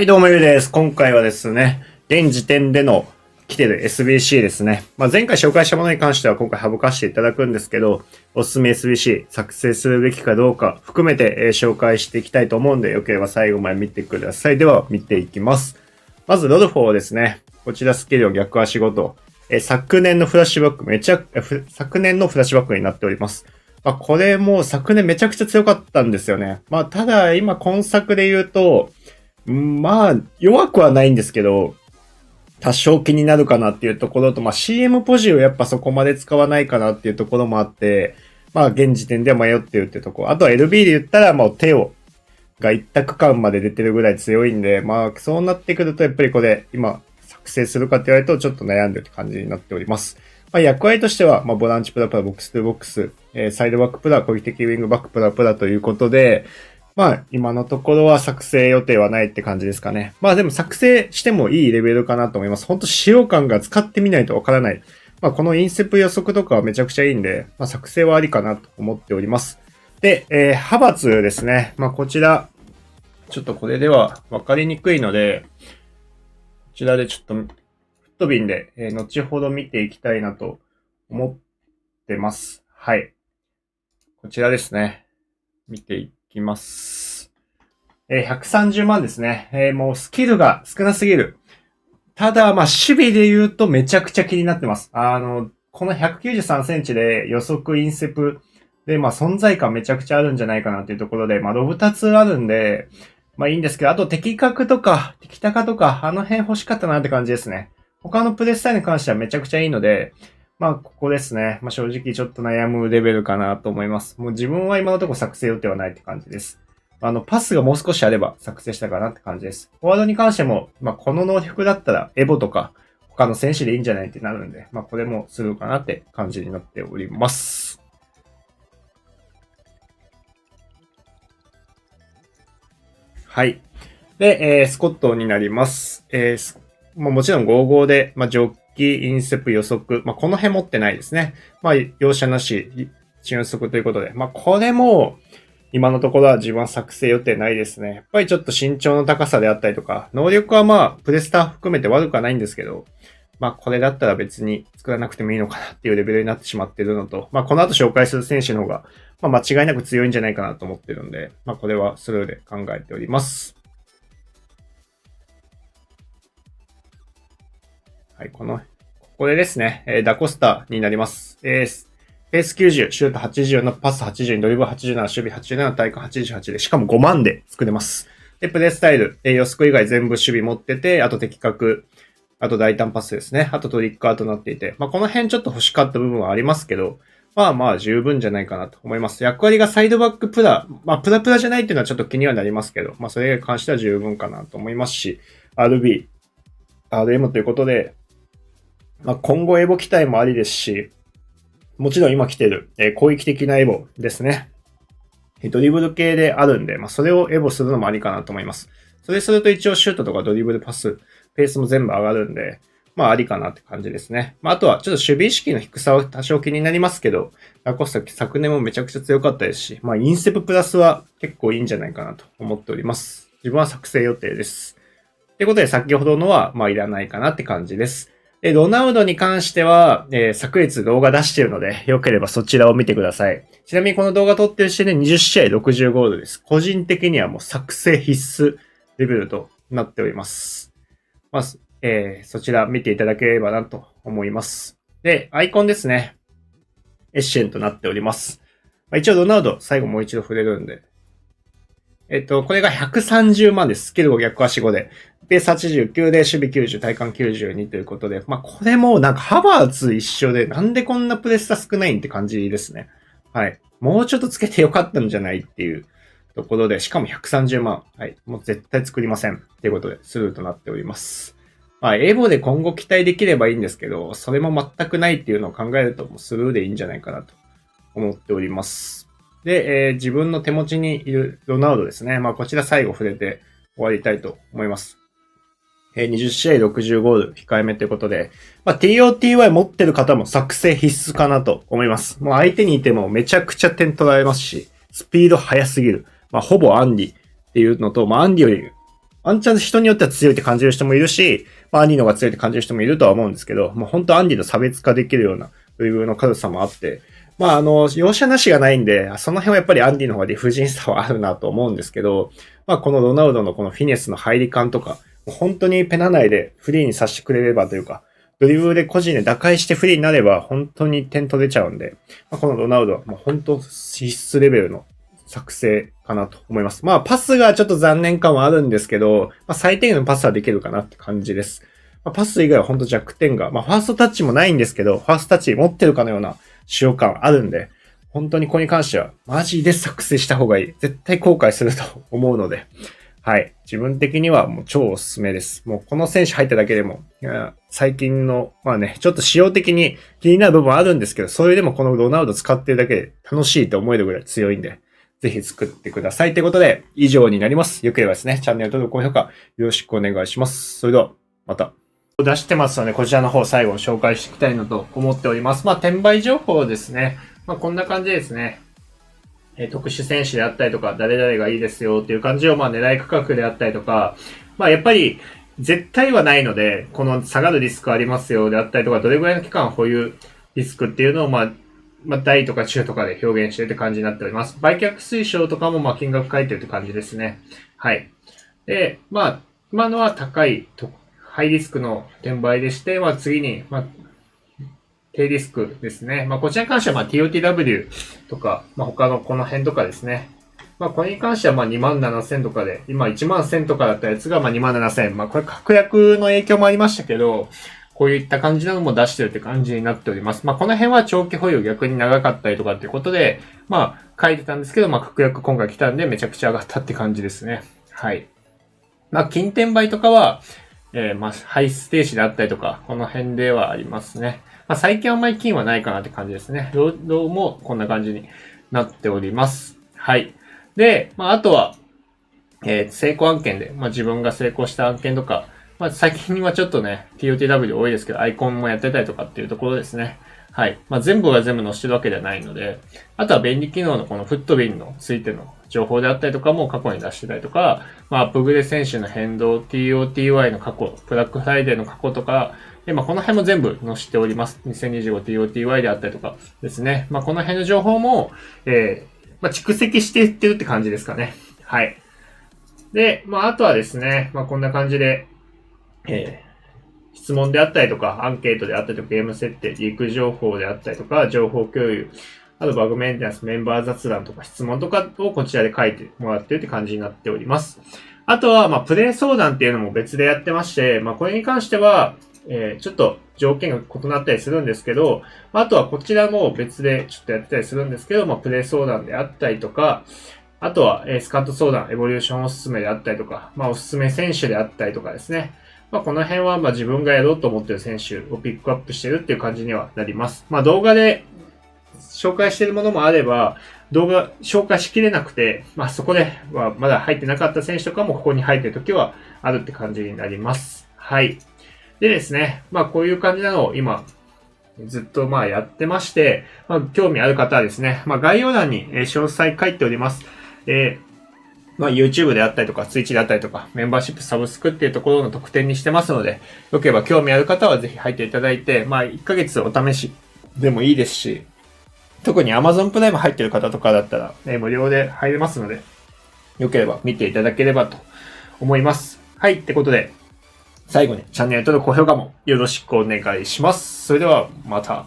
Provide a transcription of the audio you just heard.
はい、どうもゆうです。今回はですね、現時点での来てる SBC ですね。前回紹介したものに関しては今回省かせていただくんですけど、おすすめ SBC 作成するべきかどうか含めて、紹介していきたいと思うんで、よければ最後まで見てください。では、見ていきます。まず、ロドフォーですね。こちらスキルを逆足ごと。昨年のフラッシュバック、昨年のフラッシュバックになっております。これも昨年めちゃくちゃ強かったんですよね。ただ、今今作で言うと、弱くはないんですけど、多少気になるかなっていうところと、CM ポジをやっぱそこまで使わないかなっていうところもあって、現時点では迷ってるっていうところ。あとは LB で言ったら、テオが一択感まで出てるぐらい強いんで、そうなってくると、やっぱりこれ、今、作成するかって言われると、ちょっと悩んでるって感じになっております。役割としては、ボランチプラプラ、ボックス2ボックス、サイドバックプラ、攻撃的ウィングバックプラプラということで、今のところは作成予定はないって感じですかね。でも作成してもいいレベルかなと思います。本当使用感が使ってみないとわからない。このインセプ予測とかはめちゃくちゃいいんで、作成はありかなと思っております。で、派閥ですね。こちら、ちょっとこれではわかりにくいので、こちらでちょっと、フットビンで、後ほど見ていきたいなと思ってます。はい。こちらですね。見ていきます。130万ですね。もうスキルが少なすぎる。ただ、守備で言うとめちゃくちゃ気になってます。この193センチで予測インセプで、存在感めちゃくちゃあるんじゃないかなっていうところで、ロブ2つあるんで、いいんですけど、あと敵角とか、敵高とか、あの辺欲しかったなって感じですね。他のプレイスタイルに関してはめちゃくちゃいいので、ここですね。正直ちょっと悩むレベルかなと思います。もう自分は今のところ作成予定はないって感じです。パスがもう少しあれば作成したかなって感じです。フォワードに関しても、この能力だったらエボとか他の選手でいいんじゃないってなるんで、これもするかなって感じになっております。はい。で、スコットになります。もちろん55で、ジョッキ、インセプ予測、この辺持ってないですね。容赦なし、瞬速ということで、これも、今のところは自分は作成予定ないですね。やっぱりちょっと身長の高さであったりとか、能力はプレスター含めて悪くはないんですけど、これだったら別に作らなくてもいいのかなっていうレベルになってしまっているのと、この後紹介する選手の方が、間違いなく強いんじゃないかなと思ってるんで、これはスルーで考えております。はい、ここでですね、ダコスタになります。ペース90、シュート80のパス80、ドリブル87、守備87、体感88で、しかも5万で作れます。で、プレイスタイル、ヨスコ以外全部守備持ってて、あと的確、あと大胆パスですね。あとトリックアウトになっていて、この辺ちょっと欲しかった部分はありますけど、十分じゃないかなと思います。役割がサイドバックプラ、プラプラじゃないっていうのはちょっと気にはなりますけど、それに関しては十分かなと思いますし、RB、RM ということで、今後エボ期待もありですし、もちろん今来てる、攻撃的なエボですね。ドリブル系であるんで、それをエボするのもありかなと思います。それすると一応シュートとかドリブルパス、ペースも全部上がるんで、ありかなって感じですね。あとはちょっと守備意識の低さは多少気になりますけど、ラコスタ昨年もめちゃくちゃ強かったですし、インセププラスは結構いいんじゃないかなと思っております。自分は作成予定です。ということで先ほどのはいらないかなって感じです。で、ロナウドに関しては、昨日動画出しているので、よければそちらを見てください。ちなみにこの動画撮ってる時点で20試合60ゴールです。個人的にはもう作成必須レベルとなっております。そちら見ていただければなと思います。で、アイコンですね。エッシェンとなっております。一応ロナウド最後もう一度触れるんで。これが130万です。スキル5逆足5で。ペース89で守備90、体感92ということで。これもハバーツ一緒で、なんでこんなプレスタ少ないんって感じですね。はい。もうちょっとつけてよかったんじゃないっていうところで、しかも130万。はい。もう絶対作りません。ということで、スルーとなっております。エボで今後期待できればいいんですけど、それも全くないっていうのを考えると、もうスルーでいいんじゃないかなと思っております。で、自分の手持ちにいるロナウドですね。こちら最後触れて終わりたいと思います。20試合60ゴール控えめということで、TOTY 持ってる方も作成必須かなと思います。もう相手にいてもめちゃくちゃ点取られますし、スピード速すぎる。ほぼアンディっていうのと、アンディよりワンチャン人によっては強いって感じる人もいるし、アンディの方が強いって感じる人もいるとは思うんですけど、もう本当アンディと差別化できるようなドリブルの軽さもあって、容赦なしがないんで、その辺はやっぱりアンディの方が理不尽さはあるなと思うんですけど、このロナウドのこのフィネスの入り感とか、本当にペナ内でフリーにさせてくれればというか、ドリブルで個人で打開してフリーになれば本当に点取れちゃうんで、このロナウドはもう本当必須レベルの作成かなと思います。パスがちょっと残念感はあるんですけど、最低限のパスはできるかなって感じです。パス以外は本当弱点が、ファーストタッチもないんですけど、ファーストタッチ持ってるかのような使用感あるんで、本当にこれに関してはマジで作成した方がいい。絶対後悔すると思うので、はい。自分的にはもう超おすすめです。もうこの選手入っただけでも、最近の、ちょっと仕様的に気になる部分はあるんですけど、それでもこのロナウド使ってるだけで楽しいと思えるぐらい強いんで、ぜひ作ってください。ということで、以上になります。よければですね、チャンネル登録、高評価よろしくお願いします。それでは、また。出してますので、こちらの方最後紹介していきたいなと思っております。転売情報ですね。こんな感じですね。特殊選手であったりとか、誰々がいいですよっていう感じを、狙い価格であったりとか、やっぱり、絶対はないので、この下がるリスクありますよであったりとか、どれぐらいの期間保有リスクっていうのを、大とか中とかで表現してるって感じになっております。売却推奨とかも、金額書いてるって感じですね。はい。で、今のは高いと、ハイリスクの転売でして、次に、低リスクですね。こちらに関しては、TOTW とか、他のこの辺とかですね。これに関しては、27,000とかで、今11,000とかだったやつが、27,000。これ、確約の影響もありましたけど、こういった感じなのも出してるって感じになっております。この辺は長期保有逆に長かったりとかっていうことで、書いてたんですけど、確約今回来たんでめちゃくちゃ上がったって感じですね。はい。金転売とかは、ハイステージであったりとか、この辺ではありますね。最近あんまり金はないかなって感じですね。どうもこんな感じになっております。はい。で、あとは、成功案件で、自分が成功した案件とか、最近はちょっとね、TOTW 多いですけど、アイコンもやってたりとかっていうところですね。はい。全部が全部載せてるわけではないので、あとは便利機能のこのフットビンのついての情報であったりとかも過去に出してたりとか、アップグレ選手の変動、TOTY の過去、ブラックフライデーの過去とか、この辺も全部載せております。2025TOTY であったりとかですね。この辺の情報も、蓄積していってるって感じですかね。はい。で、あとはですね、こんな感じで、質問であったりとか、アンケートであったりとか、ゲーム設定、リーク情報であったりとか、情報共有、あとバグメンテナンス、メンバー雑談とか質問とかをこちらで書いてもらってるって感じになっております。あとは、プレイ相談っていうのも別でやってまして、これに関しては、ちょっと条件が異なったりするんですけど、あとはこちらも別でちょっとやってたりするんですけど、プレイ相談であったりとか、あとは、スカット相談、エボリューションおすすめであったりとか、おすすめ選手であったりとかですね。この辺は、自分がやろうと思っている選手をピックアップしてるっていう感じにはなります。動画で紹介しているものもあれば、動画紹介しきれなくて、そこではまだ入ってなかった選手とかもここに入っているときはあるって感じになります。はい。でですね、こういう感じなのを今、ずっとやってまして、興味ある方はですね、概要欄に詳細書いております。YouTube であったりとか、Twitch であったりとか、メンバーシップサブスクっていうところの特典にしてますので、よければ興味ある方はぜひ入っていただいて、1ヶ月お試しでもいいですし、特に Amazon プライム入ってる方とかだったら、無料で入れますので、よければ見ていただければと思います。はい、ってことで、最後にチャンネル登録、高評価もよろしくお願いします。それではまた。